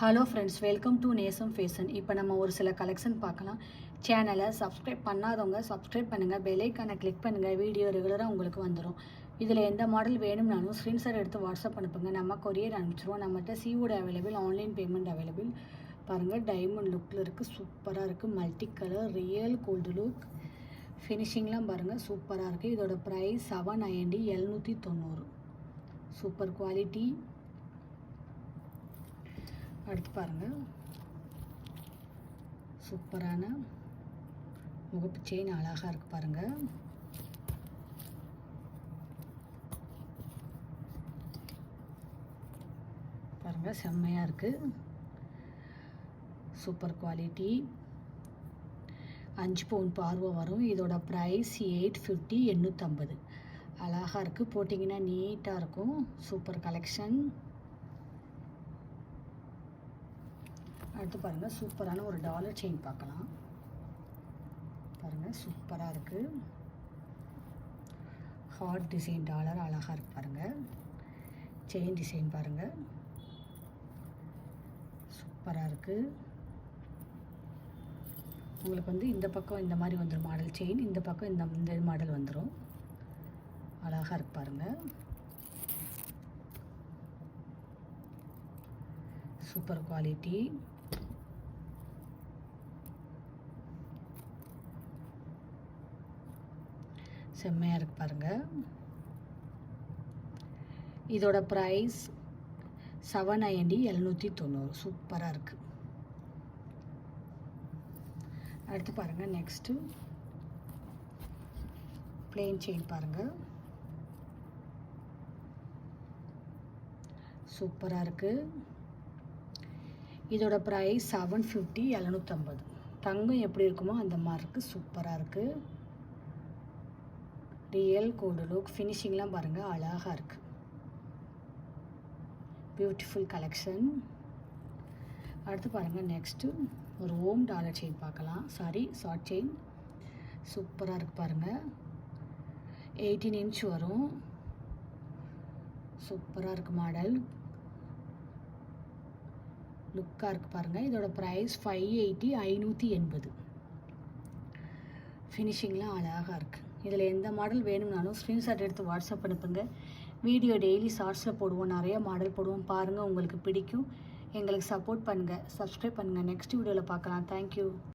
Hello friends, welcome to நேசம் fashion. இப்போ நம்ம ஒரு சில கலெக்ஷன் பார்க்கலாம். சேனலை சப்ஸ்கிரைப் பண்ணாதவங்க சப்ஸ்கிரைப் பண்ணுங்கள், பெல் ஐக்கானை கிளிக் பண்ணுங்கள். வீடியோ ரெகுலராக உங்களுக்கு வந்துடும். இதில் எந்த மாடல் வேணும்னாலும் ஸ்க்ரீன்ஷாட் எடுத்து வாட்ஸ்அப் அனுப்புங்க, நம்ம கொரியர் அனுப்பிச்சிடுவோம். நம்மகிட்ட COD available, online payment available. பாருங்கள், டைமண்ட் லுக்கில் இருக்குது, சூப்பராக இருக்குது. Multi colour, real gold look, ஃபினிஷிங்லாம் பாருங்கள், சூப்பராக இருக்குது. இதோட ப்ரைஸ் 790, 790. Super quality. அடுத்து பாருங்கள், சூப்பரான முகப்பு செயின் அழகாக இருக்குது பாருங்கள். பாருங்கள், செம்மையாக இருக்குது. Super quality. 5 பவுன் பார்வை வரும். இதோட ப்ரைஸ் 850, 850. அழகாக இருக்குது, போட்டிங்கன்னா நீட்டாக இருக்கும். Super collection. அடுத்து பாருங்கள், சூப்பரான ஒரு டாலர் செயின் பார்க்கலாம். பாருங்கள், சூப்பராக இருக்குது. ஹார்ட் டிசைன் டாலர் அழகாக இருக்குது பாருங்கள். செயின் டிசைன் பாருங்கள், சூப்பராக இருக்குது. உங்களுக்கு இந்த பக்கம் இந்த மாதிரி வந்துடும் மாடல் செயின், இந்த பக்கம் இந்த மாடல் வந்துடும். அழகாக இருக்கு பாருங்கள். Super quality. செம்மையாக இருக்குது பாருங்கள். இதோட ப்ரைஸ் 790, 790. சூப்பராக இருக்குது. அடுத்து பாருங்கள், நெக்ஸ்ட்டு பிளெயின் செயின் பாருங்கள், சூப்பராக இருக்குது. இதோட ப்ரைஸ் 750, 750. தங்கம் எப்படி இருக்குமோ அந்த மாதிரி இருக்குது, சூப்பராக இருக்குது. ரியல் கோல்டு லுக், ஃபினிஷிங்லாம் பாருங்கள், அழகாக இருக்குது. Beautiful collection. அடுத்து பாருங்கள், நெக்ஸ்ட்டு ஒரு ஓம் டாலர் செயின் பார்க்கலாம். ஷார்ட் செயின் சூப்பராக இருக்குது பாருங்கள். 18 இன்ச் வரும். சூப்பராக இருக்குது மாடல், லுக்காக இருக்குது பாருங்கள். இதோட ப்ரைஸ் 580, 580. ஃபினிஷிங்லாம் அழகாக இருக்குது. இதில் எந்த மாடல் வேணும்னாலும் ஸ்க்ரீன்ஷாட் எடுத்து வாட்ஸ்அப் அனுப்புங்க. வீடியோ டெய்லி ஷார்ட்ஸில் போடுவோம், நிறைய மாடல் போடுவோம். பாருங்கள், உங்களுக்கு பிடிக்கும். எங்களுக்கு சப்போர்ட் பண்ணுங்கள், சப்ஸ்கிரைப் பண்ணுங்கள். நெக்ஸ்ட் வீடியோவில் பார்க்கலாம். தேங்க்யூ.